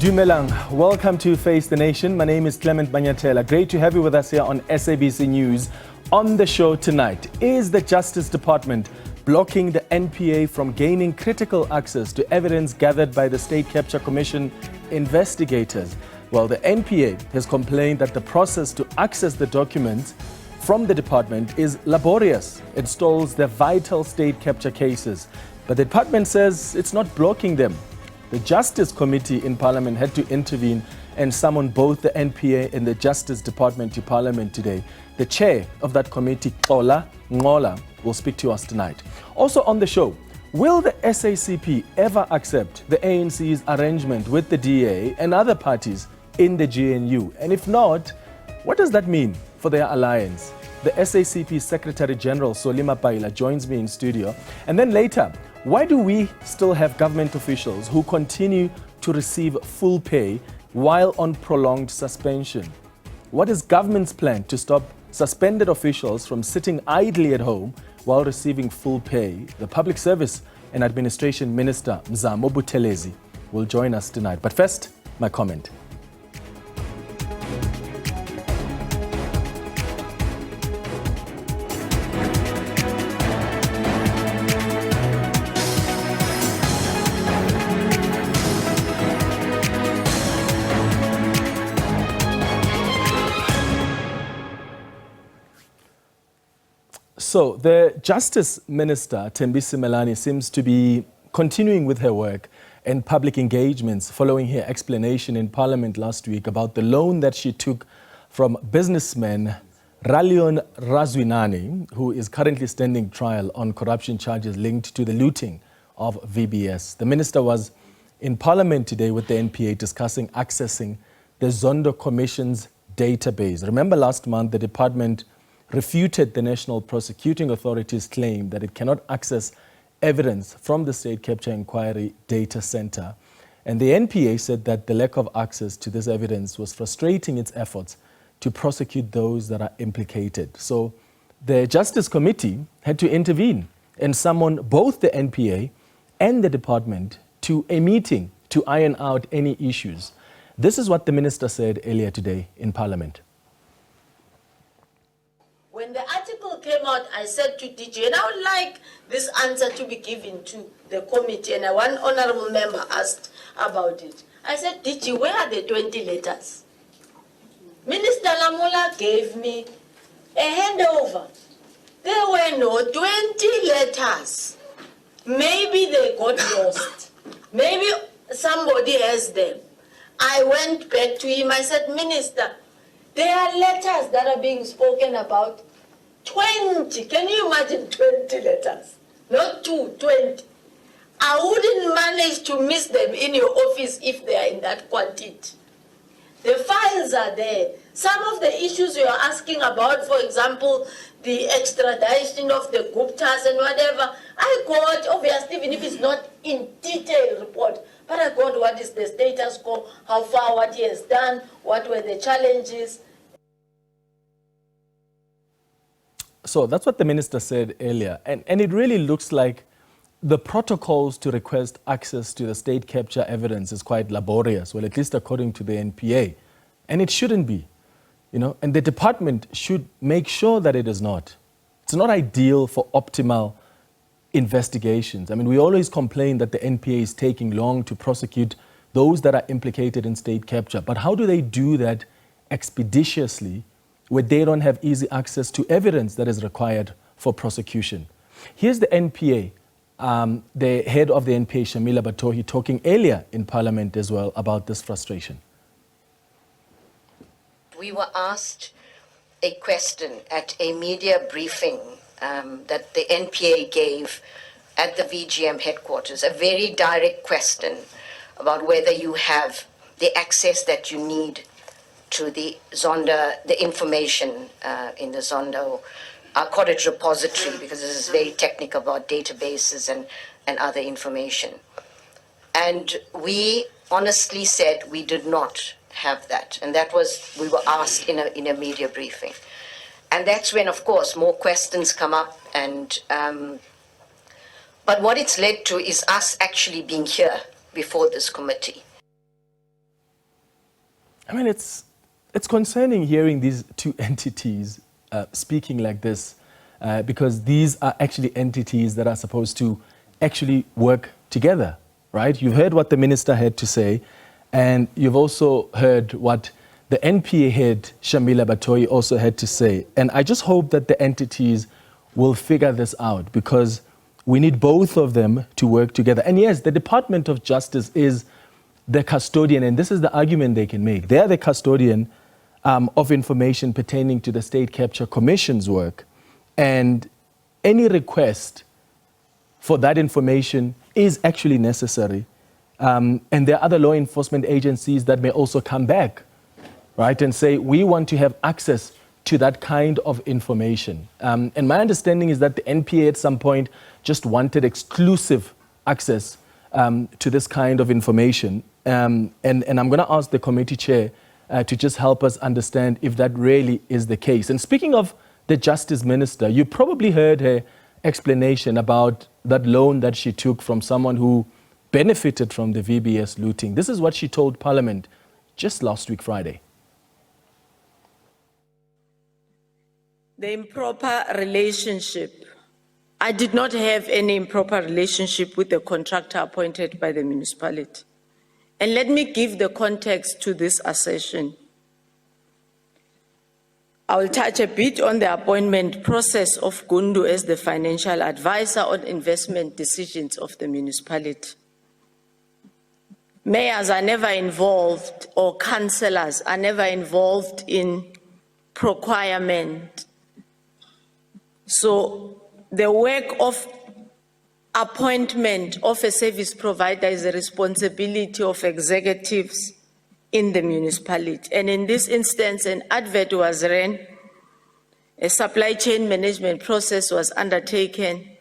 Dumelang, welcome to Face the Nation. My name is Clement Banyatela. Great to have you with us here on SABC News. On the show tonight, is the Justice Department blocking the NPA from gaining critical access to evidence gathered by the State Capture Commission investigators? Well, the NPA has complained that the process to access the documents from the department is laborious. It stalls their vital state capture cases. But the department says it's not blocking them. The Justice Committee in Parliament had to intervene and summon both the NPA and the Justice Department to Parliament today. The chair of that committee, Nqola, will speak to us tonight. Also on the show, will the SACP ever accept the ANC's arrangement with the DA and other parties in the GNU? And if not, what does that mean for their alliance? The SACP Secretary General, Mapaila, joins me in studio. And then later, why do we still have government officials who continue to receive full pay while on prolonged suspension? What is government's plan to stop suspended officials from sitting idly at home while receiving full pay? The Public Service and Administration Minister, Mzamo Buthelezi, will join us tonight. But first, my comment. So the Justice Minister, Thembisi Melani, seems to be continuing with her work and public engagements following her explanation in Parliament last week about the loan that she took from businessman Ralion Razwinani, who is currently standing trial on corruption charges linked to the looting of VBS. The minister was in Parliament today with the NPA discussing accessing the Zondo Commission's database. Remember last month the department refuted the National Prosecuting Authority's claim that it cannot access evidence from the State Capture Inquiry Data Center. And the NPA said that the lack of access to this evidence was frustrating its efforts to prosecute those that are implicated. So the Justice Committee had to intervene and summon both the NPA and the department to a meeting to iron out any issues. This is what the minister said earlier today in Parliament. When the article came out, I said to DG, and I would like this answer to be given to the committee, and one honorable member asked about it. I said, DG, where are the 20 letters? Minister Lamola gave me a handover. There were no 20 letters. Maybe they got lost. Maybe somebody has them. I went back to him, I said, Minister, there are letters that are being spoken about. 20. Can you imagine 20 letters? Not 2, 20. I wouldn't manage to miss them in your office if they are in that quantity. The files are there. Some of the issues you are asking about, for example, the extradition of the Guptas and whatever, I got, obviously, even if it's not in detailed report, but I got what is the status quo, how far, what he has done, what were the challenges. So that's what the minister said earlier. And it really looks like the protocols to request access to the state capture evidence is quite laborious, well, at least according to the NPA. And it shouldn't be, and the department should make sure that it is not. It's not ideal for optimal investigations. I mean, we always complain that the NPA is taking long to prosecute those that are implicated in state capture. But how do they do that expeditiously where they don't have easy access to evidence that is required for prosecution? Here's the NPA, the head of the NPA, Shamila Batohi, talking earlier in Parliament as well about this frustration. We were asked a question at a media briefing that the NPA gave at the VGM headquarters, a very direct question about whether you have the access that you need to the Zondo, the information in the Zondo, I'll call it repository because this is very technical about databases and other information. And we honestly said we did not have that. And that was, we were asked in a media briefing. And that's when, of course, more questions come up. And but what it's led to is us actually being here before this committee. I mean, it's concerning hearing these two entities speaking like this because these are actually entities that are supposed to actually work together, right? You've heard what the minister had to say, and you've also heard what the NPA head, Shamila Batoyi, also had to say. And I just hope that the entities will figure this out because we need both of them to work together. And yes, the Department of Justice is the custodian, and this is the argument they can make. They are the custodian of information pertaining to the State Capture Commission's work. And any request for that information is actually necessary. And there are other law enforcement agencies that may also come back, right, and say, we want to have access to that kind of information. And my understanding is that the NPA at some point just wanted exclusive access to this kind of information. And I'm going to ask the committee chair to just help us understand if that really is the case. And speaking of the Justice Minister, you probably heard her explanation about that loan that she took from someone who benefited from the VBS looting. This is what she told Parliament just last week, Friday. The improper relationship. I did not have any improper relationship with the contractor appointed by the municipality. And let me give the context to this assertion. I will touch a bit on the appointment process of Gundu as the financial advisor on investment decisions of the municipality. Mayors are never involved, or councillors are never involved in procurement. So the work of appointment of a service provider is a responsibility of executives in the municipality. And in this instance, an advert was ran, a supply chain management process was undertaken,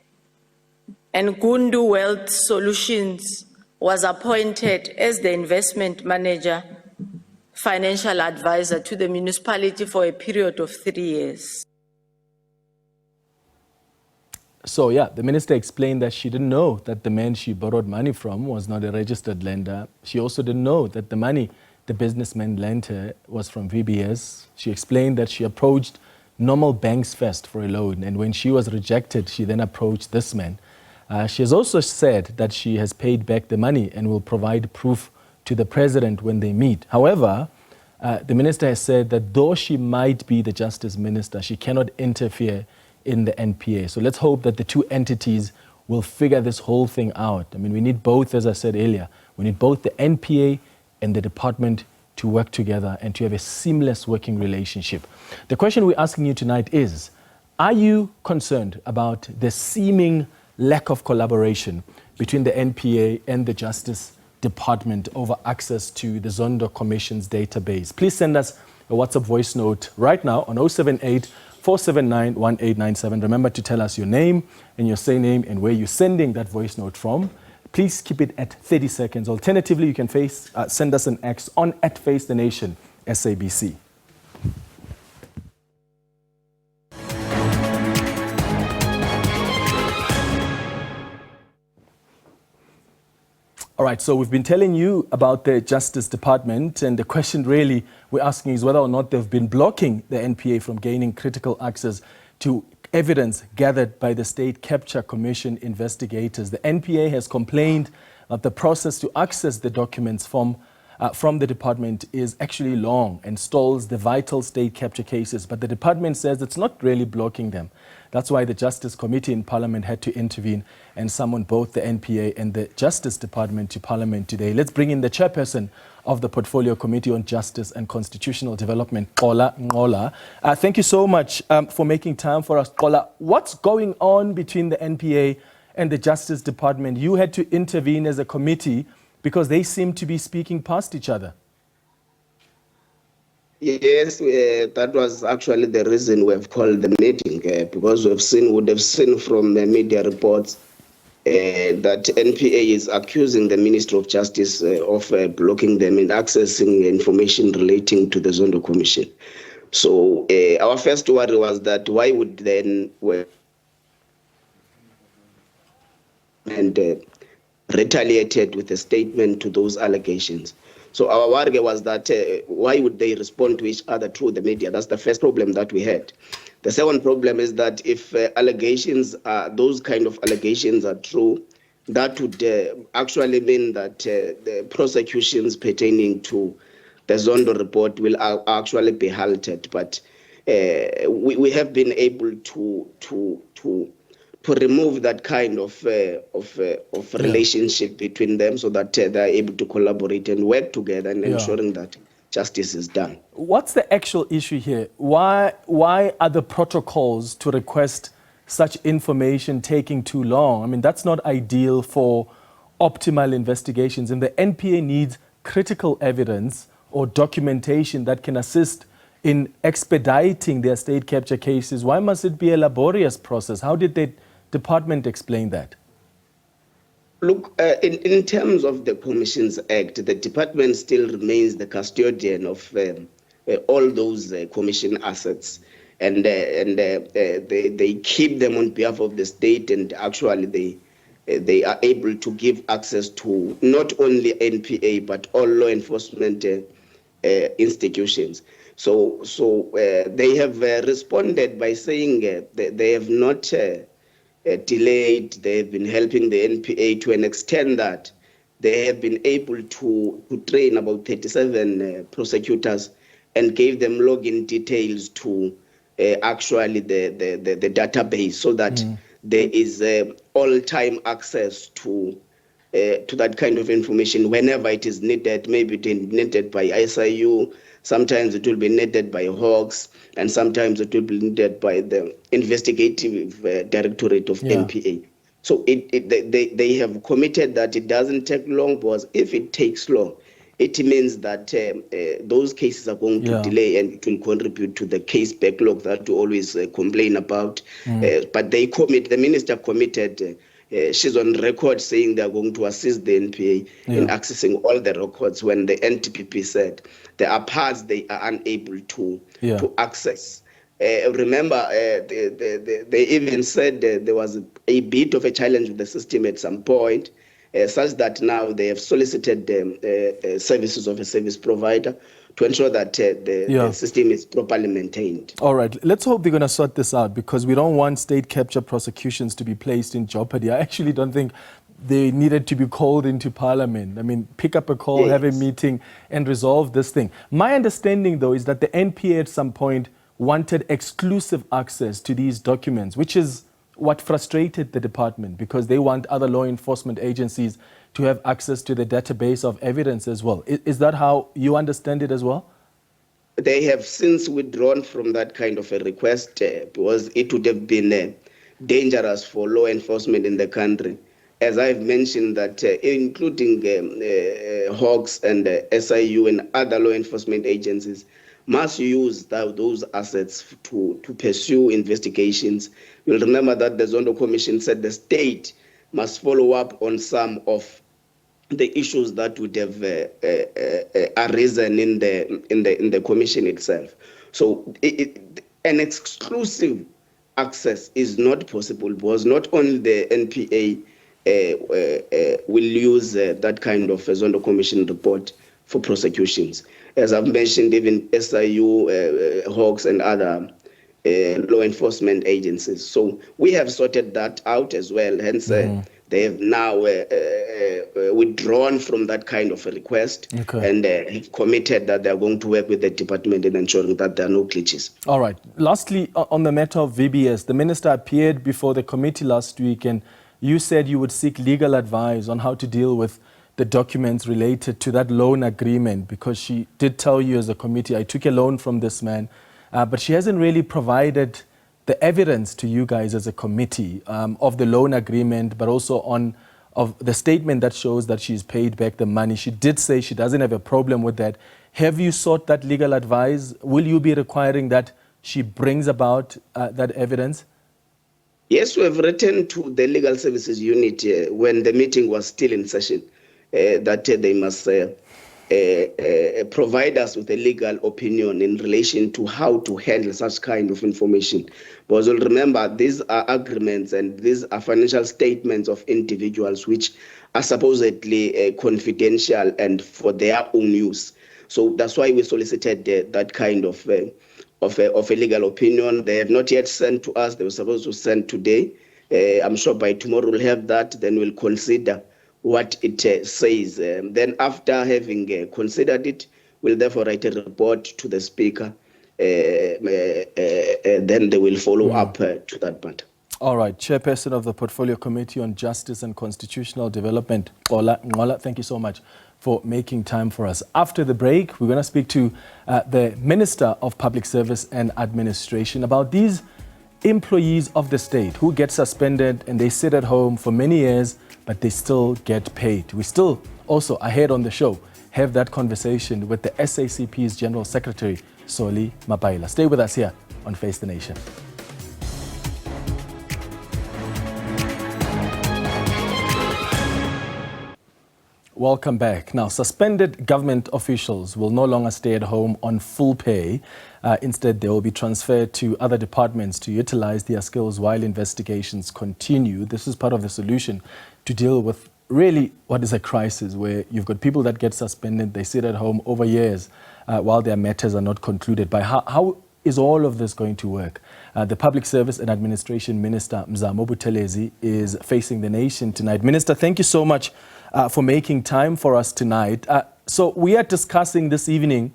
and Gundu Wealth Solutions was appointed as the investment manager, financial advisor to the municipality for a period of 3 years. So yeah, the minister explained that she didn't know that the man she borrowed money from was not a registered lender. She also didn't know that the money the businessman lent her was from VBS. She explained that she approached normal banks first for a loan, and when she was rejected, she then approached this man. She has also said that she has paid back the money and will provide proof to the president when they meet. However, the minister has said that though she might be the justice minister, she cannot interfere in the NPA. So let's hope that the two entities will figure this whole thing out. I mean, we need both, as I said earlier, we need both the NPA and the department to work together and to have a seamless working relationship. The question we're asking you tonight is, are you concerned about the seeming lack of collaboration between the NPA and the Justice Department over access to the Zondo Commission's database? Please send us a WhatsApp voice note right now on 078-479-1897. Remember to tell us your name and your surname and where you're sending that voice note from. Please keep it at 30 seconds. Alternatively, you can send us an X on @FaceTheNation SABC. All right, so we've been telling you about the Justice Department, and the question really we're asking is whether or not they've been blocking the NPA from gaining critical access to evidence gathered by the State Capture Commission investigators. The NPA has complained that the process to access the documents from the department is actually long and stalls the vital state capture cases, but the department says it's not really blocking them. That's why the Justice Committee in Parliament had to intervene and summon both the NPA and the Justice Department to Parliament today. Let's bring in the Chairperson of the Portfolio Committee on Justice and Constitutional Development, Nqola. Thank you so much for making time for us, Nqola. What's going on between the NPA and the Justice Department? You had to intervene as a committee because they seem to be speaking past each other. Yes, that was actually the reason we have called the meeting, because would have seen from the media reports that NPA is accusing the Ministry of Justice of blocking them in accessing information relating to the Zondo Commission. So our first worry was that why would then and retaliated with a statement to those allegations. So our worry was that why would they respond to each other through the media? That's the first problem that we had. The second problem is that if those kind of allegations are true, that would actually mean that the prosecutions pertaining to the Zondo report will actually be halted. But we have been able to remove that kind of relationship between them, so that they are able to collaborate and work together and ensuring that justice is done. What's the actual issue here? Why are the protocols to request such information taking too long? I mean, that's not ideal for optimal investigations, and the NPA needs critical evidence or documentation that can assist in expediting their state capture cases. Why must it be a laborious process? How did the department explain that? Look, in terms of the Commissions Act, the department still remains the custodian of all those commission assets, and they keep them on behalf of the state, and actually they are able to give access to not only NPA but all law enforcement institutions. So they have responded by saying they have not delayed. They have been helping the NPA to an extent that they have been able to train about 37 prosecutors and gave them login details to actually the database, so that there is all-time access to that kind of information whenever it is needed. Maybe it is needed by SIU, sometimes it will be needed by Hawks, and sometimes it will be needed by the investigative directorate of NPA. So they have committed that it doesn't take long, because if it takes long, it means that those cases are going to delay, and it will contribute to the case backlog that we always complain about. But the minister committed. She's on record saying they are going to assist the NPA in accessing all the records, when the NTPP said there are parts they are unable to access. Remember, they even said there was a bit of a challenge with the system at some point, such that now they have solicited the services of a service provider to ensure that the system is properly maintained. All right, let's hope they're going to sort this out, because we don't want state capture prosecutions to be placed in jeopardy. I actually don't think they needed to be called into Parliament. I mean, pick up a call, have a meeting, and resolve this thing. My understanding, though, is that the NPA at some point wanted exclusive access to these documents, which is what frustrated the department, because they want other law enforcement agencies to have access to the database of evidence as well. Is that how you understand it as well? They have since withdrawn from that kind of a request, because it would have been dangerous for law enforcement in the country. As I've mentioned, that including Hawks and SIU and other law enforcement agencies must use those assets to pursue investigations. You'll remember that the Zondo Commission said the state must follow up on some of the issues that would have arisen in the commission itself. So an exclusive access is not possible, because not only the NPA will use that kind of Zondo Commission report for prosecutions. As I've mentioned, even SIU, Hawks, and other law enforcement agencies. So we have sorted that out as well. Hence, they have now withdrawn from that kind of a request, and have committed that they are going to work with the department in ensuring that there are no glitches. All right. Lastly, on the matter of VBS, the minister appeared before the committee last week, and you said you would seek legal advice on how to deal with the documents related to that loan agreement, because she did tell you as a committee, I took a loan from this man, but she hasn't really provided the evidence to you guys as a committee of the loan agreement, but also of the statement that shows that she's paid back the money. She did say she doesn't have a problem with that. Have you sought that legal advice? Will you be requiring that she brings about that evidence? Yes, we have written to the Legal Services Unit when the meeting was still in session that they must provide us with a legal opinion in relation to how to handle such kind of information. Because remember, these are agreements and these are financial statements of individuals which are supposedly confidential and for their own use. So that's why we solicited that kind of a legal opinion. They have not yet sent to us. They were supposed to send today. I'm sure by tomorrow we'll have that. Then we'll consider what it says. Then after having considered it, we'll therefore write a report to the Speaker. Then they will follow up to that matter. All right. Chairperson of the Portfolio Committee on Justice and Constitutional Development, Nqola, thank you so much for making time for us. After the break, we're going to speak to the Minister of Public Service and Administration about these employees of the state who get suspended and they sit at home for many years, but they still get paid. We still also, ahead on the show, have that conversation with the SACP's General Secretary, Xola Mapaila. Stay with us here on Face the Nation. Welcome back. Now, suspended government officials will no longer stay at home on full pay. Instead, they will be transferred to other departments to utilize their skills while investigations continue. This is part of the solution to deal with really what is a crisis where you've got people that get suspended, they sit at home over years while their matters are not concluded. By how is all of this going to work? The Public Service and Administration Minister, Mzamo Buthelezi, is facing the nation tonight. Minister, thank you so much for making time for us tonight. So we are discussing this evening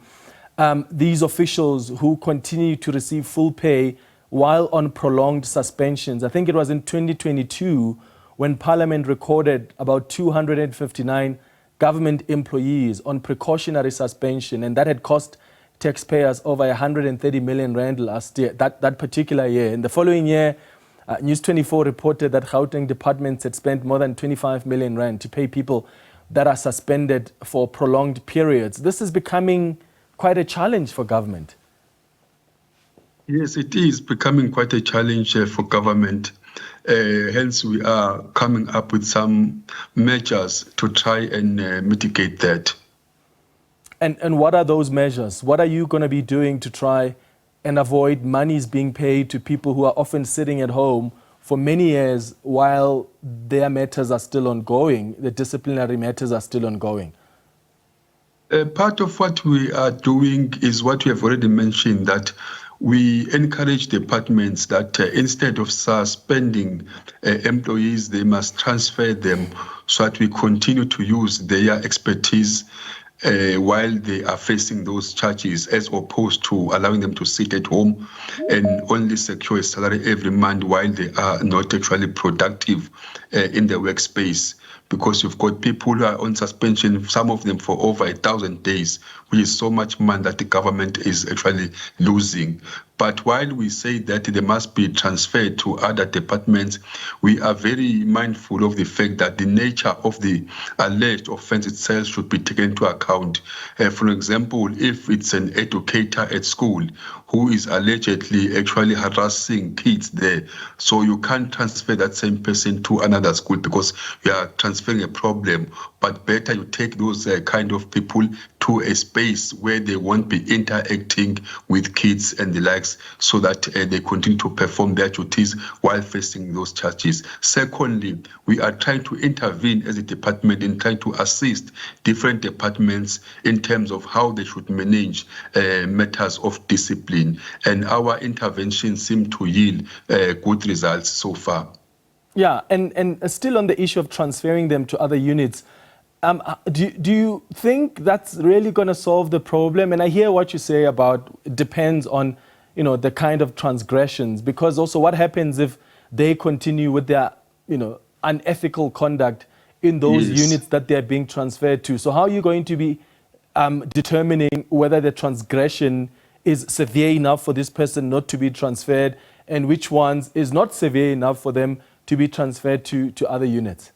these officials who continue to receive full pay while on prolonged suspensions. I think it was in 2022 when Parliament recorded about 259 government employees on precautionary suspension, and that had cost taxpayers over 130 million rand last year, that particular year. In the following year, News 24 reported that Gauteng departments had spent more than 25 million rand to pay people that are suspended for prolonged periods. This is becoming quite a challenge for government. Yes, it is becoming quite a challenge for government. Hence, we are coming up with some measures to try and mitigate that. And what are those measures? What are you going to be doing to try and avoid monies being paid to people who are often sitting at home for many years while their matters are still ongoing, the disciplinary matters are still ongoing? Part of what we are doing is what we have already mentioned, that we encourage departments that instead of suspending employees, they must transfer them so that we continue to use their expertise while they are facing those charges, as opposed to allowing them to sit at home and only secure a salary every month while they are not actually productive in the workspace. Because you've got people who are on suspension, some of them for over 1,000 days, which is so much money that the government is actually losing. But while we say that they must be transferred to other departments, we are very mindful of the fact that the nature of the alleged offense itself should be taken into account. For example, if it's an educator at school who is allegedly actually harassing kids there, so you can't transfer that same person to another school because you are transferring a problem. But better you take those kind of people to a space where they won't be interacting with kids and the likes, so that they continue to perform their duties while facing those charges. Secondly, we are trying to intervene as a department in trying to assist different departments in terms of how they should manage matters of discipline. And our interventions seem to yield good results so far. Yeah, and still on the issue of transferring them to other units, do you think that's really going to solve the problem? And I hear what you say about it depends on, you know, the kind of transgressions, because also what happens if they continue with their, you know, unethical conduct in those units that they're being transferred to? So how are you going to be determining whether the transgression is severe enough for this person not to be transferred and which ones is not severe enough for them to be transferred to other units?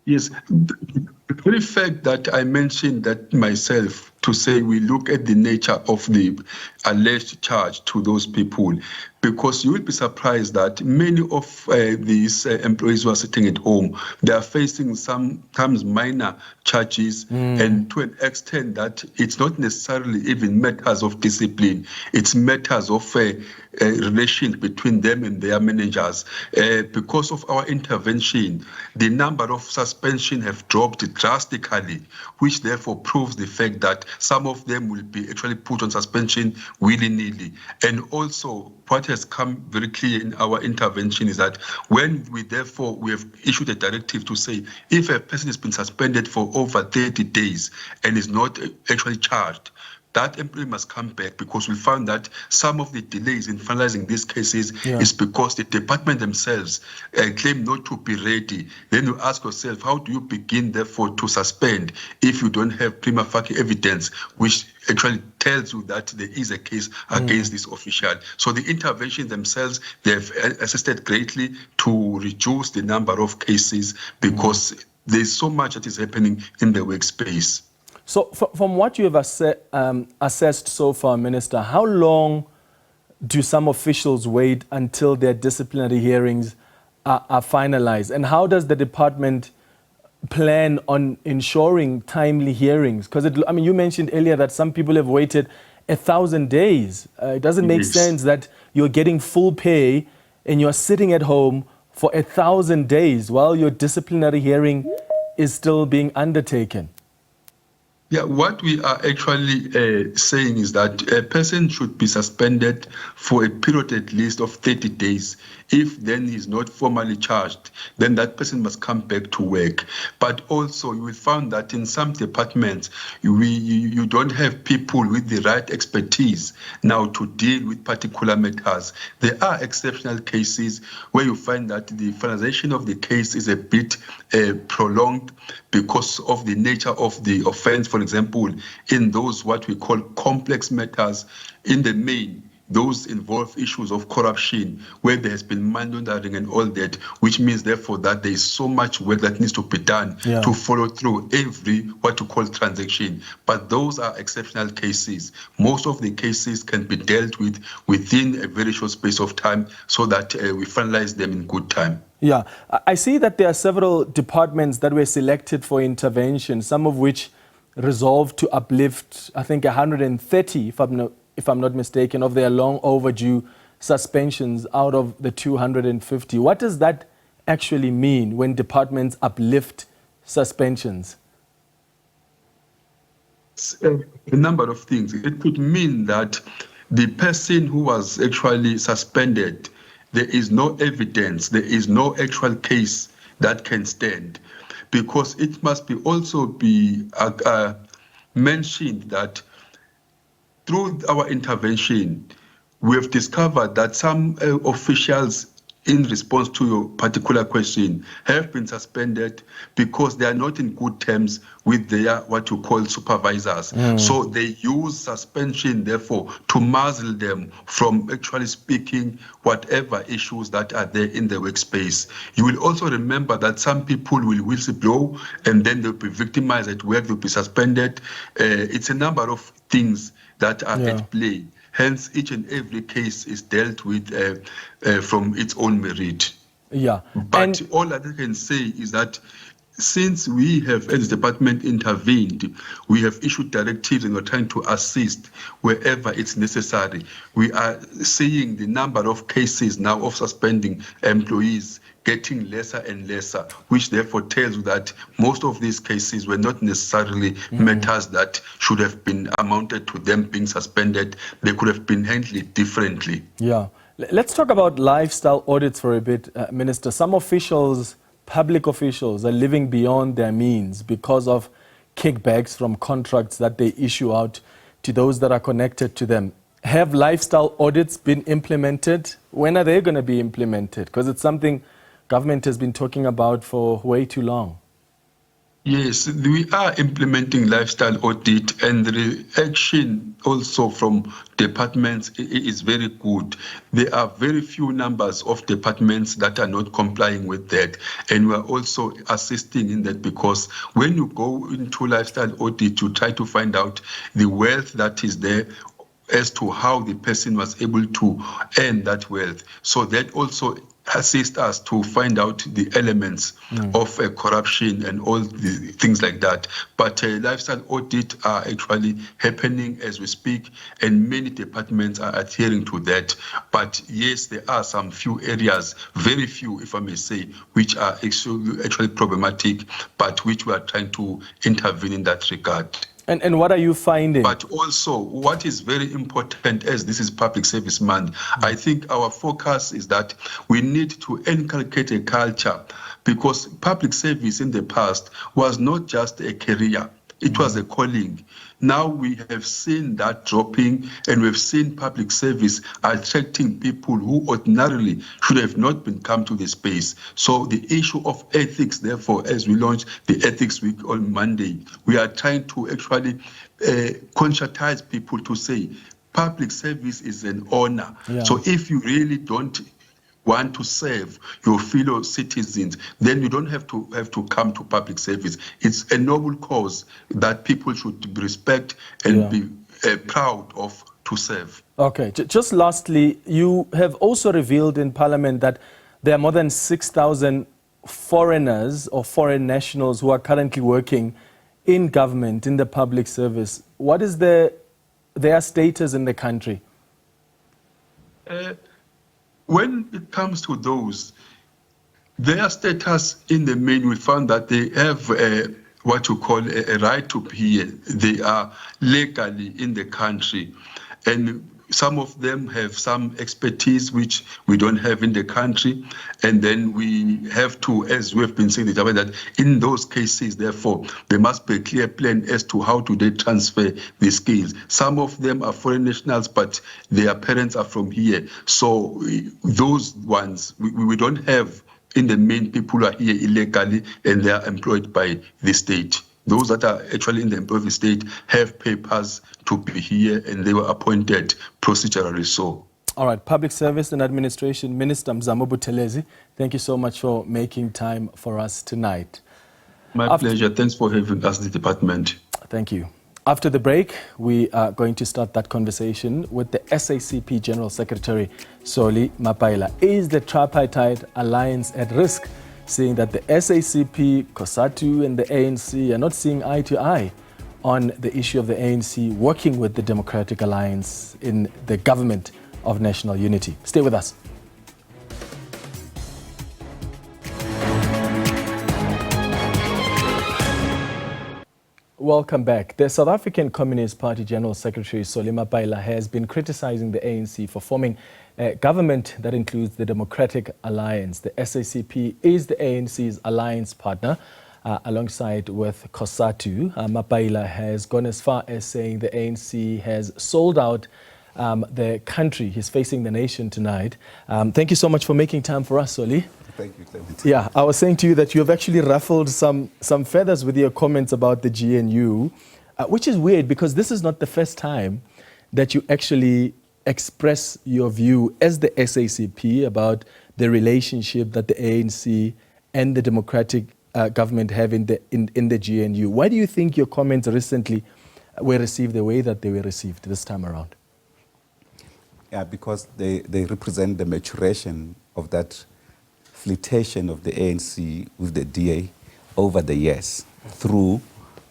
Yes, the very fact that I mentioned that myself, to say we look at the nature of the alleged charge to those people, because you will be surprised that many of these employees who are sitting at home, they are facing sometimes minor charges, and to an extent that it's not necessarily even matters of discipline, it's matters of relations between them and their managers. Because of our intervention, the number of suspension have dropped drastically, which therefore proves the fact that some of them will be actually put on suspension willy-nilly. And also, what has come very clear in our intervention is that when we have issued a directive to say if a person has been suspended for over 30 days and is not actually charged, that employee must come back, because we found that some of the delays in finalizing these cases is because the department themselves claim not to be ready. Then you ask yourself, how do you begin, therefore, to suspend if you don't have prima facie evidence, which actually tells you that there is a case against this official? So the intervention themselves, they've assisted greatly to reduce the number of cases, because there's so much that is happening in the workspace. So from what you have assessed so far, Minister, how long do some officials wait until their disciplinary hearings are finalized? And how does the department plan on ensuring timely hearings? Because, you mentioned earlier that some people have waited 1,000 days. It doesn't make sense that you're getting full pay and you're sitting at home for 1,000 days while your disciplinary hearing is still being undertaken. Yeah, what we are actually saying is that a person should be suspended for a period at least of 30 days. If then he's not formally charged, then that person must come back to work. But also, you will find that in some departments, you don't have people with the right expertise now to deal with particular matters. There are exceptional cases where you find that the finalization of the case is a bit prolonged because of the nature of the offense. For example, in those what we call complex matters, in the main, those involve issues of corruption, where there has been money laundering and all that, which means therefore that there is so much work that needs to be done to follow through every what you call transaction. But those are exceptional cases. Most of the cases can be dealt with within a very short space of time, so that we finalize them in good time. Yeah, I see that there are several departments that were selected for intervention, some of which resolved to uplift, I think, 130, if I'm not mistaken, of their long overdue suspensions out of the 250. What does that actually mean when departments uplift suspensions? A number of things. It could mean that the person who was actually suspended, there is no evidence, there is no actual case that can stand, because it must be also be mentioned that through our intervention, we have discovered that some officials, in response to your particular question, have been suspended because they are not in good terms with their what you call supervisors. So they use suspension, therefore, to muzzle them from actually speaking whatever issues that are there in the workspace. You will also remember that some people will whistleblow and then they'll be victimized at work, they'll be suspended. It's a number of things that are at play. Hence, each and every case is dealt with from its own merit. But all that I can say is that since we have, as the department, intervened, we have issued directives and we're trying to assist wherever it's necessary. We are seeing the number of cases now of suspending employees getting lesser and lesser, which therefore tells you that most of these cases were not necessarily matters that should have been amounted to them being suspended. They could have been handled differently. Yeah. Let's talk about lifestyle audits for a bit, Minister. Some officials, public officials, are living beyond their means because of kickbacks from contracts that they issue out to those that are connected to them. Have lifestyle audits been implemented? When are they going to be implemented? Because it's something government has been talking about for way too long. Yes, we are implementing lifestyle audit, and the reaction also from departments is very good. There are very few numbers of departments that are not complying with that, and we are also assisting in that, because when you go into lifestyle audit, you try to find out the wealth that is there as to how the person was able to earn that wealth. So that also assist us to find out the elements of corruption and all the things like that. But lifestyle audit are actually happening as we speak, and many departments are adhering to that. But yes, there are some few areas, very few, if I may say, which are actually problematic, but which we are trying to intervene in that regard. And what are you finding? But also, what is very important, as this is Public Service Month, I think our focus is that we need to inculcate a culture, because public service in the past was not just a career, it was a calling. Now we have seen that dropping, and we've seen public service attracting people who ordinarily should have not been come to the space. So the issue of ethics, therefore, as we launch the Ethics Week on Monday, we are trying to actually conscientize people to say public service is an honor. Yeah. So if you really don't want to serve your fellow citizens, then you don't have to come to public service. It's a noble cause that people should respect and be proud of to serve. Okay, just lastly, you have also revealed in Parliament that there are more than 6,000 foreigners or foreign nationals who are currently working in government, in the public service. What is their status in the country? When it comes to those, their status in the main, we found that they have what you call a right to be here. They are legally in the country, and some of them have some expertise which we don't have in the country. And then we have to, as we have been saying, that in those cases, therefore, there must be a clear plan as to how do they transfer the skills. Some of them are foreign nationals, but their parents are from here. So those ones, we don't have in the main people who are here illegally and they are employed by the state. Those that are actually in the employ of the state have papers to be here, and they were appointed procedurally so. All right, Public Service and Administration Minister Mzamo Buthelezi, thank you so much for making time for us tonight. My pleasure. Thanks for having us, the department. Thank you. After the break, we are going to start that conversation with the SACP General Secretary, Xola Mapaila. Is the tripartite alliance at risk, seeing that the SACP, COSATU and the ANC are not seeing eye to eye on the issue of the ANC working with the Democratic Alliance in the government of national unity? Stay with us. Welcome back. The South African Communist Party General Secretary Xola Mapaila has been criticizing the ANC for forming a government that includes the Democratic Alliance. The SACP is the ANC's alliance partner alongside with COSATU. Mapaila has gone as far as saying the ANC has sold out the country. He's facing the nation tonight. Thank you so much for making time for us, Xola. Thank you, Clement. Yeah, I was saying to you that you have actually ruffled some feathers with your comments about the GNU, which is weird because this is not the first time that you actually express your view as the SACP about the relationship that the ANC and the Democratic government have in the GNU. Why do you think your comments recently were received the way that they were received this time around? Yeah, because they represent the maturation of that flirtation of the ANC with the DA over the years through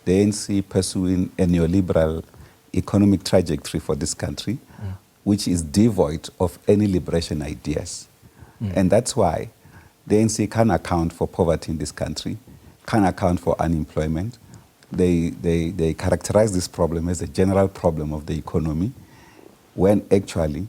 the ANC pursuing a neoliberal economic trajectory for this country, which is devoid of any liberation ideas. And that's why the ANC can't account for poverty in this country, can't account for unemployment. They characterize this problem as a general problem of the economy, when actually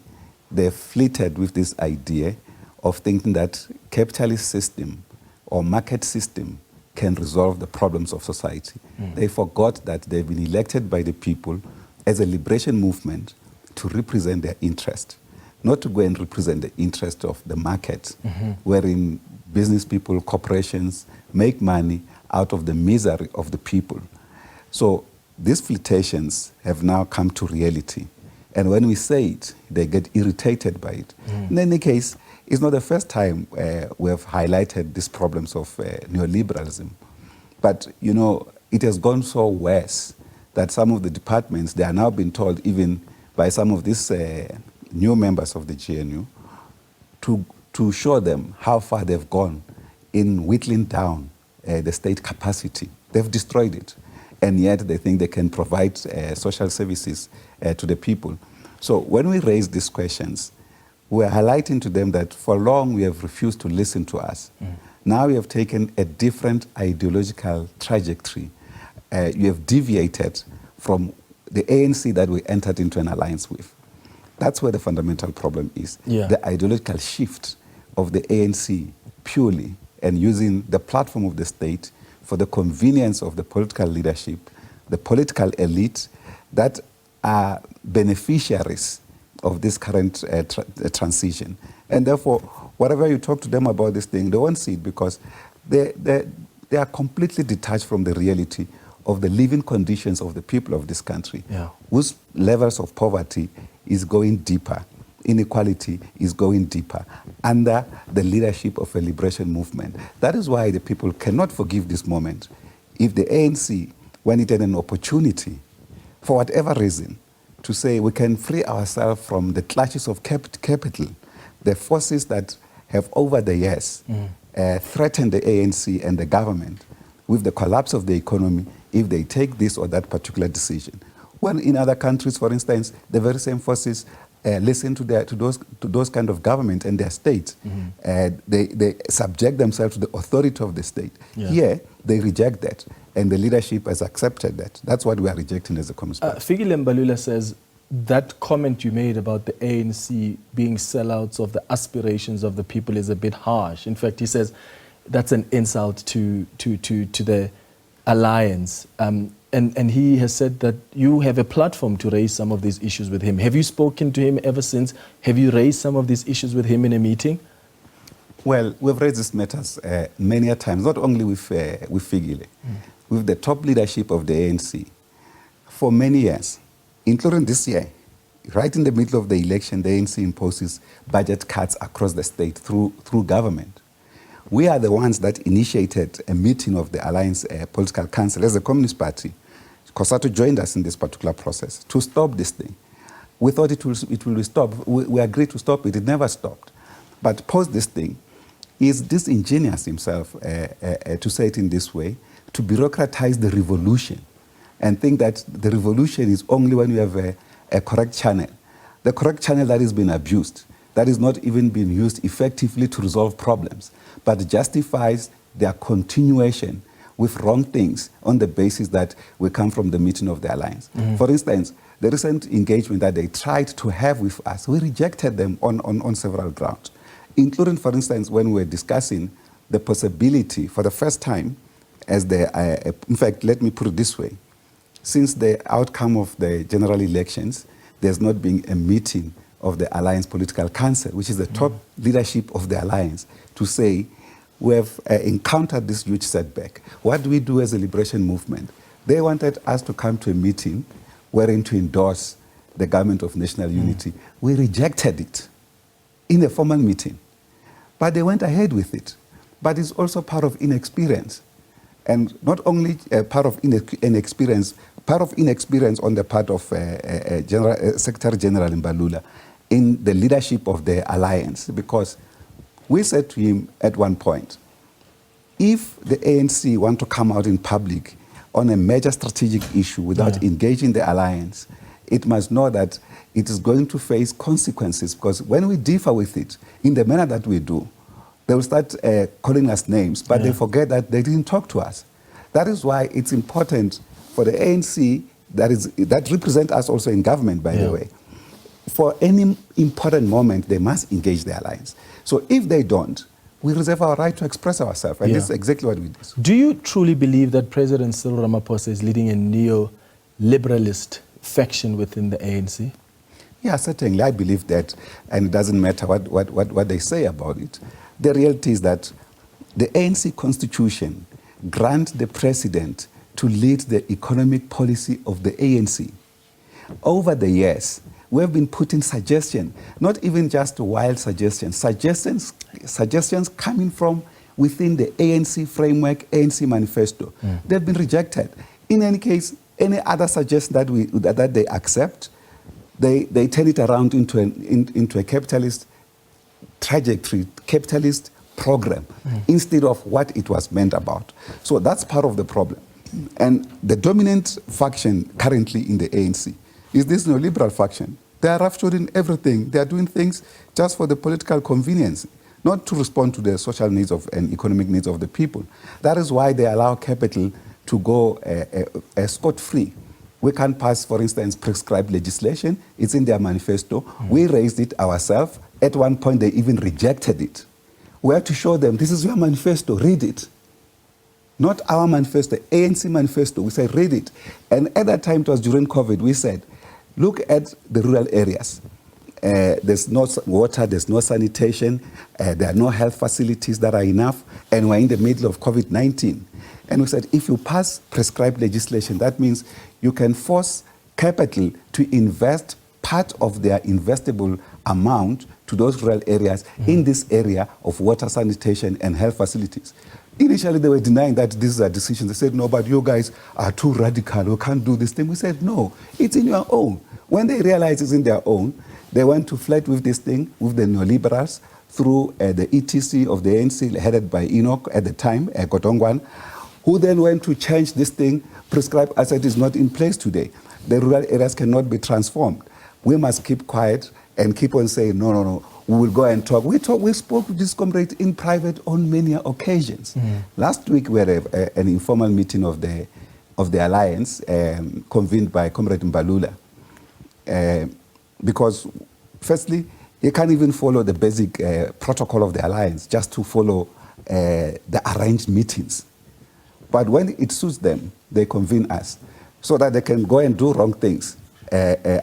they flirted with this idea of thinking that capitalist system or market system can resolve the problems of society. They forgot that they've been elected by the people as a liberation movement to represent their interest, not to go and represent the interest of the market, wherein business people, corporations make money out of the misery of the people. So these flirtations have now come to reality. And when we say it, they get irritated by it. In any case, it's not the first time we have highlighted these problems of neoliberalism. But, it has gone so worse that some of the departments, they are now being told even by some of these new members of the GNU to show them how far they've gone in whittling down the state capacity. They've destroyed it, and yet they think they can provide social services to the people. So when we raise these questions, we're highlighting to them that for long we have refused to listen to us. Now we have taken a different ideological trajectory. You have deviated from the ANC that we entered into an alliance with. That's where the fundamental problem is. The ideological shift of the ANC purely and using the platform of the state for the convenience of the political leadership, the political elite that are beneficiaries of this current transition. And therefore, whatever you talk to them about this thing, they won't see it because they are completely detached from the reality of the living conditions of the people of this country, whose levels of poverty is going deeper, inequality is going deeper under the leadership of a liberation movement. That is why the people cannot forgive this moment. If the ANC, when it had an opportunity, for whatever reason, to say we can free ourselves from the clutches of capital, the forces that have over the years threatened the ANC and the government with the collapse of the economy, if they take this or that particular decision. When in other countries, for instance, the very same forces listen to those kind of government and their state. They subject themselves to the authority of the state. Here, they reject that, and the leadership has accepted that. That's what we are rejecting as a Communist Party. Fikile Mbalula says that comment you made about the ANC being sellouts of the aspirations of the people is a bit harsh. In fact, he says that's an insult to the alliance. And he has said that you have a platform to raise some of these issues with him. Have you spoken to him ever since? Have you raised some of these issues with him in a meeting? Well, we've raised these matters many a times, not only with Fikile, with the top leadership of the ANC for many years, including this year. Right in the middle of the election, the ANC imposes budget cuts across the state through government. We are the ones that initiated a meeting of the Alliance Political Council as a Communist Party. COSATU joined us in this particular process to stop this thing. We thought it will stop. We agreed to stop it. It never stopped. But post this thing, he is disingenuous himself to say it in this way, to bureaucratize the revolution and think that the revolution is only when you have a correct channel. The correct channel that has been abused, that is not even being used effectively to resolve problems, but justifies their continuation with wrong things on the basis that we come from the meeting of the alliance. For instance, the recent engagement that they tried to have with us, we rejected them on several grounds, including, for instance, when we were discussing the possibility for the first time, in fact, let me put it this way, since the outcome of the general elections, there's not been a meeting of the Alliance Political Council, which is the top leadership of the Alliance, to say, we have encountered this huge setback. What do we do as a liberation movement? They wanted us to come to a meeting wherein to endorse the government of national unity. We rejected it in a formal meeting, but they went ahead with it. But it's also part of inexperience. And not only part of inexperience, part of inexperience on the part of Secretary General Mbalula in the leadership of the alliance, because we said to him at one point, if the ANC want to come out in public on a major strategic issue without engaging the alliance, it must know that it is going to face consequences, because when we differ with it in the manner that we do, they will start calling us names, but they forget that they didn't talk to us. That is why it's important for the ANC that represent us also in government, by the way. For any important moment, they must engage the alliance. So if they don't, we reserve our right to express ourselves, and this is exactly what we do. Do you truly believe that President Cyril Ramaphosa is leading a neo-liberalist faction within the ANC? Yeah, certainly. I believe that, and it doesn't matter what they say about it. The reality is that the ANC constitution grants the president to lead the economic policy of the ANC. Over the years, we have been putting suggestions, not even just wild suggestions coming from within the ANC framework, ANC manifesto. They've been rejected. In any case, any other suggestion that they accept, they turn it around into a capitalist trajectory, capitalist program, instead of what it was meant about. So that's part of the problem. And the dominant faction currently in the ANC is this neoliberal faction. They are rupturing everything. They are doing things just for the political convenience, not to respond to the social needs and economic needs of the people. That is why they allow capital to go scot-free. We can't pass, for instance, prescribed legislation. It's in their manifesto. We raised it ourselves. At one point, they even rejected it. We have to show them, this is your manifesto, read it. Not our manifesto, ANC manifesto. We said, read it. And at that time, it was during COVID, we said, look at the rural areas. There's no water, there's no sanitation, there are no health facilities that are enough, and we're in the middle of COVID-19. And we said, if you pass prescribed legislation, that means you can force capital to invest part of their investable amount to those rural areas in this area of water, sanitation, and health facilities. Initially, they were denying that this is a decision. They said, no, but you guys are too radical. We can't do this thing. We said, no, it's in your own. When they realized it's in their own, they went to flirt with this thing, with the neoliberals, through the ETC of the ANC, headed by Enoch at the time, Kotongwan, who then went to change this thing. Prescribed asset is not in place today. The rural areas cannot be transformed. We must keep quiet and keep on saying, no, no, no, we will go and talk. We spoke to this comrade in private on many occasions. Last week, we had an informal meeting of the alliance convened by Comrade Mbalula. Because, firstly, you can't even follow the basic protocol of the alliance just to follow the arranged meetings. But when it suits them, they convene us so that they can go and do wrong things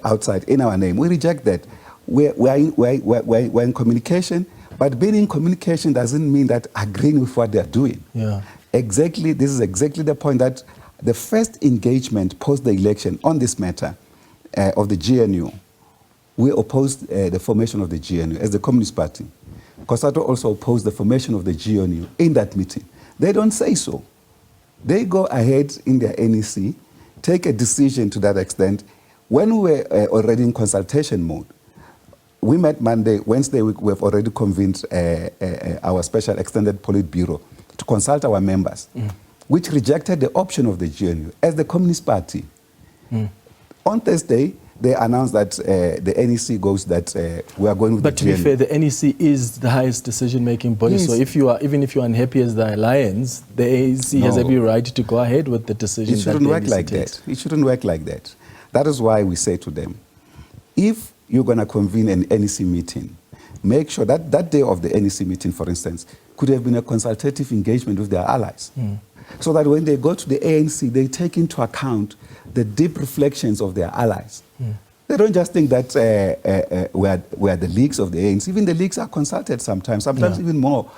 outside in our name. We reject that. We're in communication, but being in communication doesn't mean that agreeing with what they're doing. Yeah. Exactly, this is exactly the point, that the first engagement post the election on this matter of the GNU, we opposed the formation of the GNU as the Communist Party. COSATU also opposed the formation of the GNU in that meeting. They don't say so. They go ahead in their NEC, take a decision to that extent. When we were already in consultation mode, we met Monday, Wednesday, we have already convened our special extended Politburo to consult our members, which rejected the option of the GNU as the Communist Party. On Thursday, they announced that the NEC goes that we are going with the GNU. But to be fair, the NEC is the highest decision-making body. Yes. So even if you are unhappy as the alliance, the ANC has every right to go ahead with the decision. It shouldn't work like that. It shouldn't work like that. That is why we say to them, if you're going to convene an NEC meeting, make sure that that day of the NEC meeting, for instance, could have been a consultative engagement with their allies. So that when they go to the ANC, they take into account the deep reflections of their allies. They don't just think that we are the leagues of the ANC. Even the leagues are consulted sometimes even more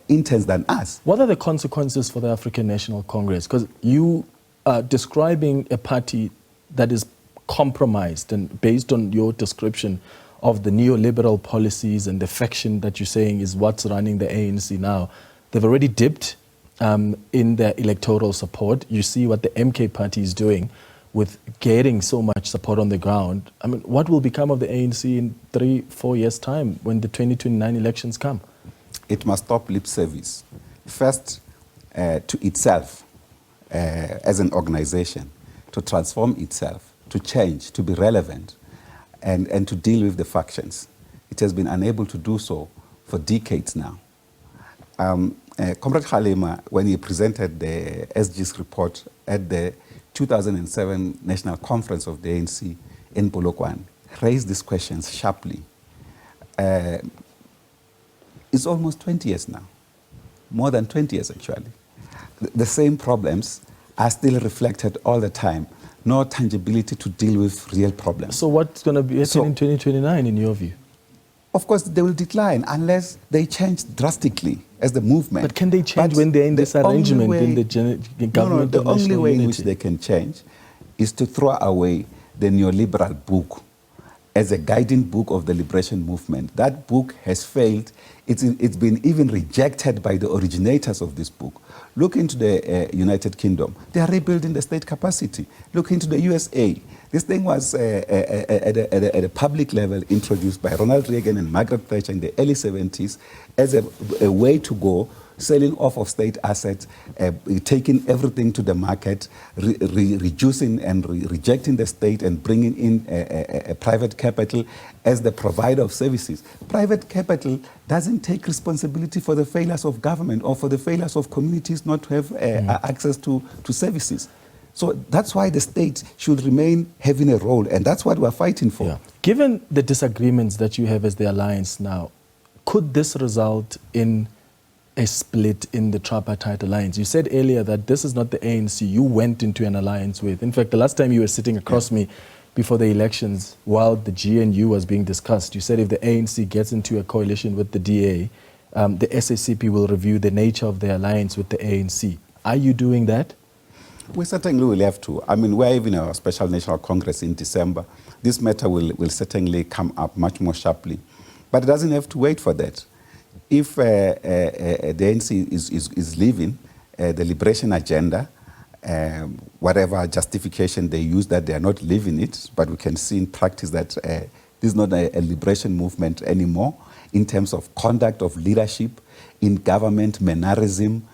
intense than us. What are the consequences for the African National Congress? Because you are describing a party that is compromised, and based on your description of the neoliberal policies and the faction that you're saying is what's running the ANC now, they've already dipped in their electoral support. You see what the MK party is doing with getting so much support on the ground. I mean, what will become of the ANC in 3-4 years' time when the 2029 elections come? It must stop lip service. First, to itself as an organization, to transform itself, to change, to be relevant, and to deal with the factions. It has been unable to do so for decades now. Comrade Halima, when he presented the SG's report at the 2007 National Conference of the ANC in Polokwane, raised these questions sharply. It's almost 20 years now, more than 20 years actually. The same problems are still reflected all the time. No tangibility to deal with real problems. So what's going to be happening in 2029 in your view? Of course, they will decline unless they change drastically as the movement. But can they change when they're in this arrangement in the government? The only way in which they can change is to throw away the neoliberal book as a guiding book of the liberation movement. That book has failed. It's been even rejected by the originators of this book. Look into the United Kingdom. They are rebuilding the state capacity. Look into the USA. This thing was at a public level introduced by Ronald Reagan and Margaret Thatcher in the early 70s as a way to go, selling off of state assets, taking everything to the market, reducing and rejecting the state and bringing in a private capital as the provider of services. Private capital doesn't take responsibility for the failures of government or for the failures of communities not to have access to services. So that's why the state should remain having a role, and that's what we're fighting for. Yeah. Given the disagreements that you have as the alliance now, could this result in a split in the tripartite alliance? You said earlier that this is not the ANC you went into an alliance with. In fact, the last time you were sitting across me before the elections, while the GNU was being discussed, you said if the ANC gets into a coalition with the DA, the SACP will review the nature of the alliance with the ANC. Are you doing that? We certainly will have to. I mean, we're having our Special National Congress in December. This matter will certainly come up much more sharply. But it doesn't have to wait for that. If the ANC is leaving the liberation agenda, whatever justification they use that they are not leaving it, but we can see in practice that this is not a liberation movement anymore in terms of conduct of leadership, in government, mannerism,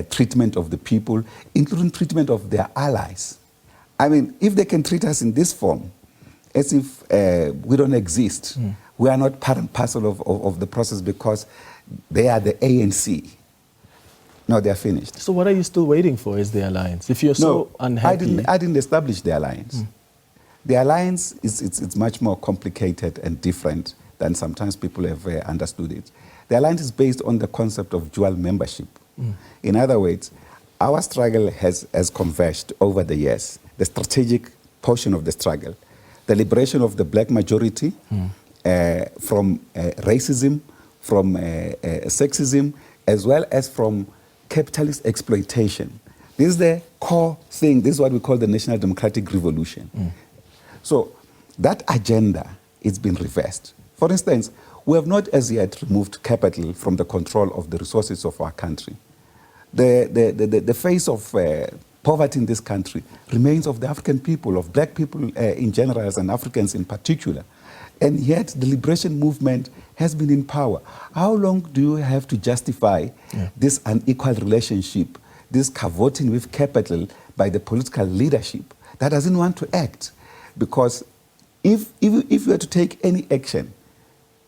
treatment of the people, including treatment of their allies. I mean, if they can treat us in this form, as if we don't exist, we are not part and parcel of the process because they are the ANC. No, they are finished. So what are you still waiting for as the alliance? If you're so unhappy... I didn't establish the alliance. The alliance is much more complicated and different than sometimes people have understood it. The alliance is based on the concept of dual membership. In other words, our struggle has converged over the years. The strategic portion of the struggle, the liberation of the black majority from racism, from sexism, as well as from capitalist exploitation. This is the core thing. This is what we call the National Democratic Revolution. So that agenda is being reversed. For instance, we have not as yet removed capital from the control of the resources of our country. The face of poverty in this country remains of the African people, of black people in general and Africans in particular. And yet the liberation movement has been in power. How long do you have to justify this unequal relationship, this cavorting with capital by the political leadership that doesn't want to act? Because if you were to take any action,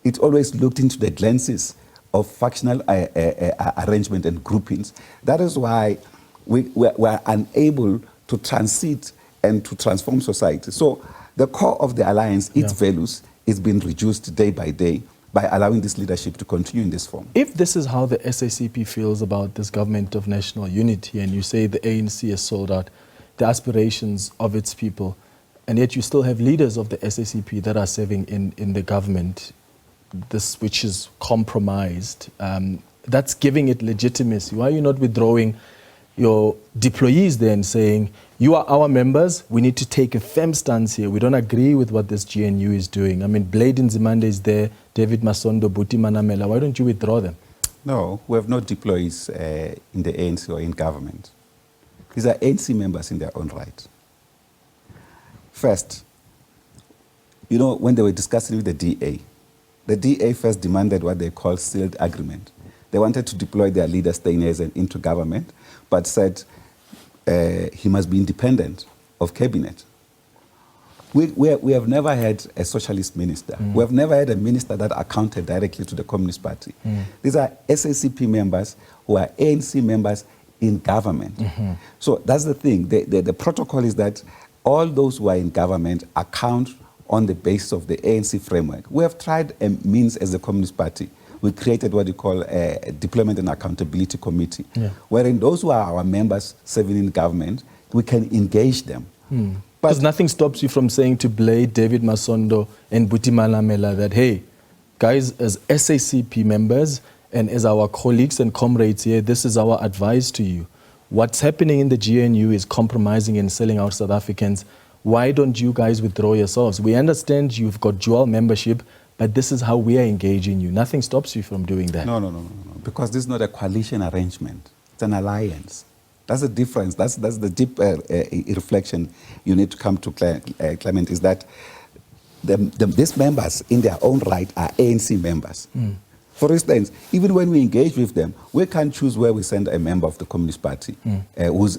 it always looked into the glances of factional arrangement and groupings. That is why we are unable to transit and to transform society. So the core of the alliance, its values, is being reduced day by day by allowing this leadership to continue in this form. If this is how the SACP feels about this government of national unity, and you say the ANC has sold out the aspirations of its people, and yet you still have leaders of the SACP that are serving in the government, this which is compromised, that's giving it legitimacy. Why are you not withdrawing your deployees there and saying, you are our members, we need to take a firm stance here. We don't agree with what this GNU is doing. I mean, Blade Nzimande is there, David Masondo, Buti Manamela. Why don't you withdraw them? No, we have no deployees in the ANC or in government. These are ANC members in their own right. First, you know, when they were discussing with the DA first demanded what they call sealed agreement. They wanted to deploy their leader Steinhuisen into government, but said he must be independent of cabinet. We have never had a socialist minister. We have never had a minister that accounted directly to the Communist Party. These are SACP members who are ANC members in government. So that's the thing. The protocol is that all those who are in government account on the basis of the ANC framework. We have tried a means as the Communist Party. We created what we call a Deployment and Accountability Committee, wherein those who are our members serving in government, we can engage them. Because nothing stops you from saying to Blade, David Masondo, and Buti Manamela that, hey, guys, as SACP members and as our colleagues and comrades here, this is our advice to you. What's happening in the GNU is compromising and selling out South Africans. why don't you guys withdraw yourselves? We understand you've got dual membership, but this is how we are engaging you. Nothing stops you from doing that. No. Because this is not a coalition arrangement. It's an alliance. That's the difference. That's the deep reflection you need to come to, Clement, is that these members in their own right are ANC members. For instance, even when we engage with them, we can't choose where we send a member of the Communist Party who's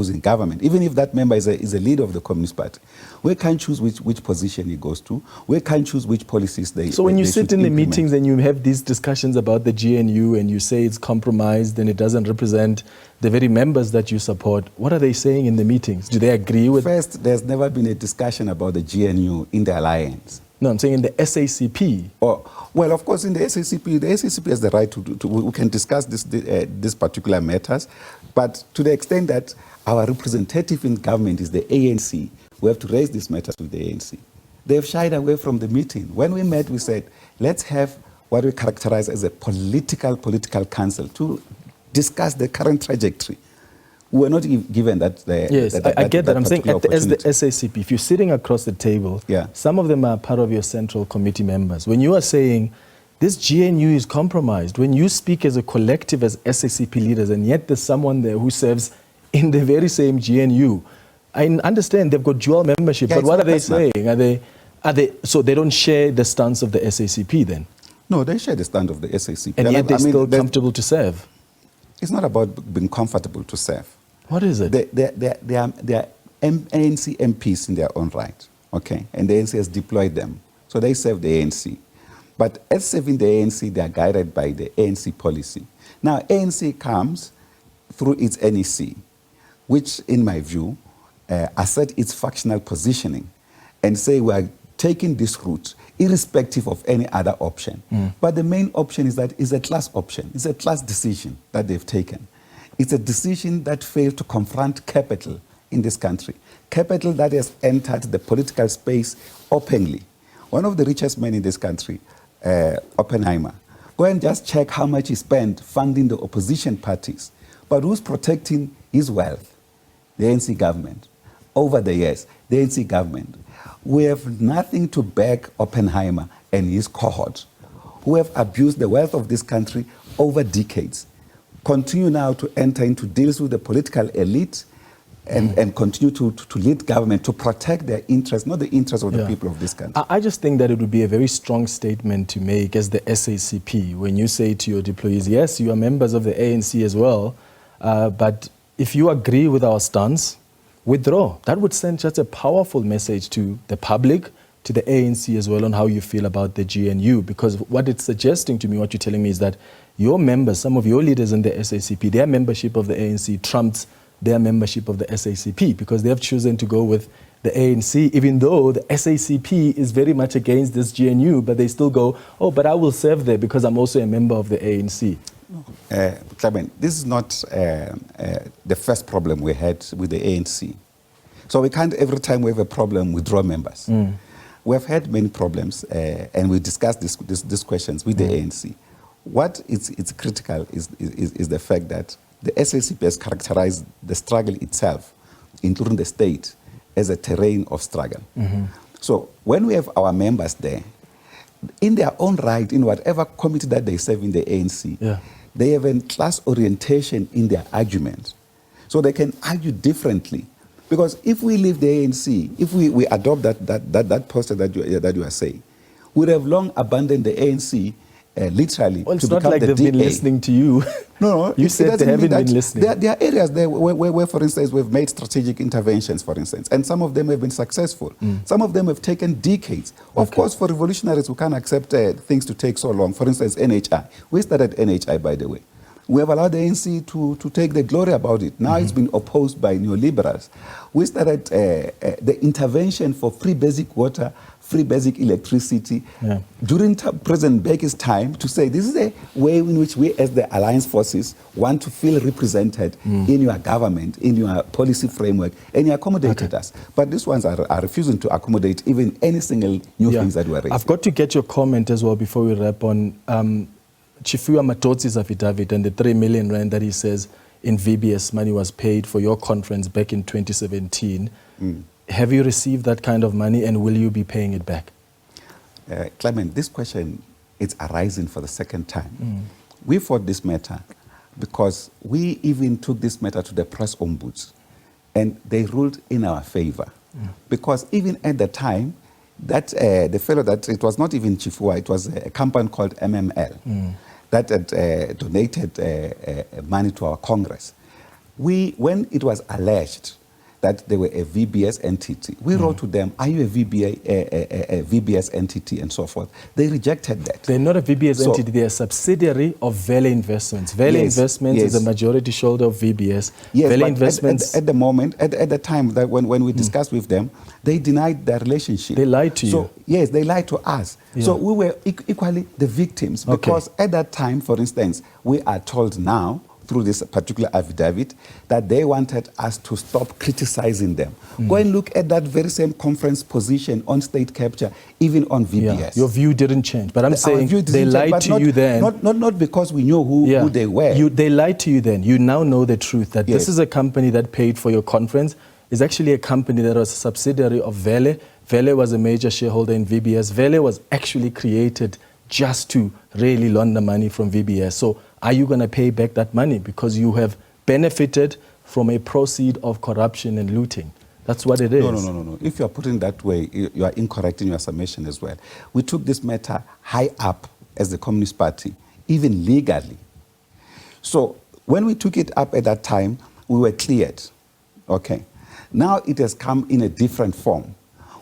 in government. Even if that member is a leader of the Communist Party, we can't choose which position he goes to. We can't choose which policies they So when you they sit should in the implement. meetings and you have these discussions about the GNU and you say it's compromised and it doesn't represent the very members that you support, what are they saying in the meetings? Do they agree with? First, there's never been a discussion about the GNU in the alliance. No, I'm saying in the SACP. Well, of course, in the SACP has the right to we can discuss this particular matters, but to the extent that our representative in government is the ANC, we have to raise these matters with the ANC. They've shied away from the meeting. When we met, we said, let's have what we characterize as a political council to discuss the current trajectory. We were not given that. Yes, I get that. I'm saying as the SACP, if you're sitting across the table, some of them are part of your central committee members. When you are saying this GNU is compromised, when you speak as a collective as SACP leaders, and yet there's someone there who serves in the very same GNU, I understand they've got dual membership, but what are they saying? Are they so they don't share the stance of the SACP then? No, they share the stance of the SACP. And yet they're still comfortable to serve. It's not about being comfortable to serve. What is it? They are ANC MPs in their own right, okay? And the ANC has deployed them. So they serve the ANC. But as serving the ANC, they are guided by the ANC policy. Now, ANC comes through its NEC, which, in my view, assert its factional positioning and say we are taking this route irrespective of any other option. But the main option is that it's a class option. It's a class decision that they've taken. It's a decision that failed to confront capital in this country. Capital that has entered the political space openly. One of the richest men in this country, Oppenheimer, go and just check how much he spent funding the opposition parties. But who's protecting his wealth? The ANC government. Over the years, the ANC government. We have nothing to back Oppenheimer and his cohort, who have abused the wealth of this country over decades. Continue now to enter into deals with the political elite and continue to lead government to protect their interests, not the interests of the people of this country. I just think that it would be a very strong statement to make as the SACP when you say to your deployees, yes, you are members of the ANC as well, but if you agree with our stance, withdraw. That would send such a powerful message to the public, to the ANC as well, on how you feel about the GNU, because what it's suggesting to me, what you're telling me is that your members, some of your leaders in the SACP, their membership of the ANC trumps their membership of the SACP because they have chosen to go with the ANC, even though the SACP is very much against this GNU, but they still go, oh, but I will serve there because I'm also a member of the ANC. Clement, this is not the first problem we had with the ANC. So we can't, every time we have a problem, withdraw members. We have had many problems, and we discussed these questions with the ANC. What is critical is the fact that the SACP has characterized the struggle itself, including the state, as a terrain of struggle. So when we have our members there, in their own right, in whatever committee that they serve in the ANC, they have a class orientation in their argument. So they can argue differently. Because if we leave the ANC, if we adopt that poster that you are saying, we would have long abandoned the ANC literally well, it's to not become like the they've DA. been listening to you. No, you said they haven't been listening. There are areas there where, for instance, we've made strategic interventions, for instance, and some of them have been successful. Some of them have taken decades. Of course, for revolutionaries, we can't accept things to take so long. For instance, NHI. We started NHI, by the way. We have allowed the ANC to take the glory about it. Now it's been opposed by neoliberals. We started the intervention for free basic water, free basic electricity during President Beki's time to say this is a way in which we as the alliance forces want to feel represented in your government, in your policy framework, and you accommodated us. But these ones are refusing to accommodate even any single new things that we are raising. I've got to get your comment as well before we wrap on Chifuwa Matotsi's affidavit and the 3 million rand that he says in VBS money was paid for your conference back in 2017. Have you received that kind of money, and will you be paying it back? Clement, this question is arising for the second time. We fought this matter because we even took this matter to the press ombuds, and they ruled in our favor. Because even at the time, that the fellow that, it was not even Chifua, it was a company called MML that had donated money to our Congress. When it was alleged that they were a VBS entity, we wrote to them, are you a VBS entity, and so forth. They rejected that. They're not a VBS entity, they're a subsidiary of Vele Investments. Vele Investments is the majority shareholder of VBS. Yes, Vele but Investments... at the moment, at the time that when we discussed with them, they denied their relationship. They lied to you? Yes, they lied to us. Yeah. So we were equally the victims, because at that time, for instance, we are told now, through this particular affidavit, that they wanted us to stop criticizing them. Go and look at that very same conference position on state capture, even on VBS. Yeah, your view didn't change, but I'm saying they lied to you then. Not because we knew who they were. They lied to you then. You now know the truth, that this is a company that paid for your conference. It's actually a company that was a subsidiary of Vele. Vele was a major shareholder in VBS. Vele was actually created just to really launder money from VBS. So are you going to pay back that money because you have benefited from a proceed of corruption and looting? That's what it is. No. If you are putting it that way, you are incorrect in your summation as well. We took this matter high up as the Communist Party, even legally. So when we took it up at that time, we were cleared. Okay. Now it has come in a different form.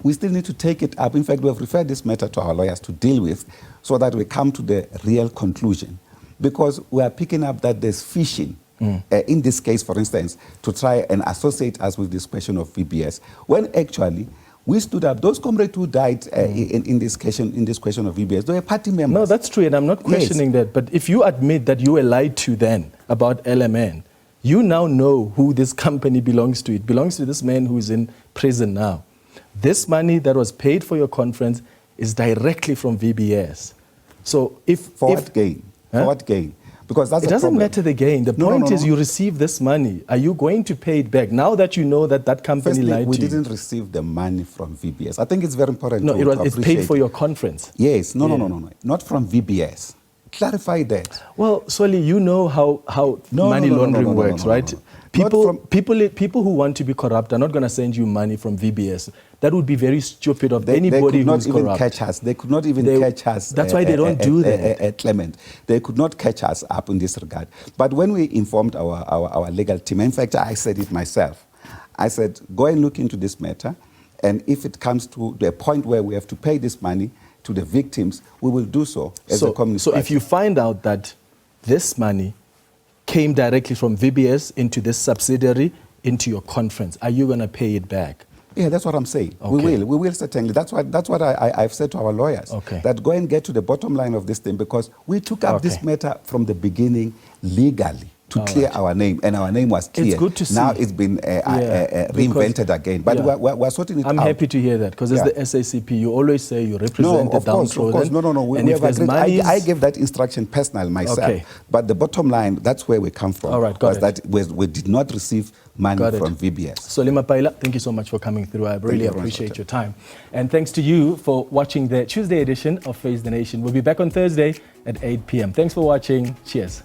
We still need to take it up. In fact, we have referred this matter to our lawyers to deal with, so that we come to the real conclusion. Because we are picking up that there's fishing, in this case, for instance, to try and associate us with this question of VBS, when actually we stood up. Those comrades who died in this question of VBS, they were party members. No, that's true, and I'm not questioning that. But if you admit that you were lied to then about LMN, you now know who this company belongs to. It belongs to this man who is in prison now. This money that was paid for your conference is directly from VBS. So what gain? For what gain? Because that's it doesn't matter the gain. The point is you receive this money. Are you going to pay it back now that you know that that company lied to you? We didn't receive the money from VBS. I think it's very important to appreciate. It's paid for your conference. Yes. No. Not from VBS. Clarify that. Well, Soli, you know how money laundering works, right? People who want to be corrupt are not going to send you money from VBS. That would be very stupid of anybody who's corrupt. They could not even catch us. They could not even catch us. That's why they don't do that. Clement, they could not catch us up in this regard. But when we informed our legal team, in fact, I said it myself. I said, go and look into this matter, and if it comes to the point where we have to pay this money to the victims, we will do so as a Communist Party. So if you find out that this money came directly from VBS into this subsidiary, into your conference, are you going to pay it back? Yeah, that's what I'm saying. Okay. We will certainly. That's what I've said to our lawyers. Okay. That go and get to the bottom line of this thing, because we took up this matter from the beginning legally to clear our name, and our name was clear. It's good to see. Now it's been reinvented again, but we're sorting it out. I'm happy to hear that, because as the SACP, you always say you represent the downtrodden. Of course. No. And if there's money, I gave that instruction personally myself, but the bottom line, that's where we come from. All right, got it. That we did not receive money from VBS. So Mapaila, thank you so much for coming through. I really appreciate your time. And thanks to you for watching the Tuesday edition of Face the Nation. We'll be back on Thursday at 8 p.m. Thanks for watching. Cheers.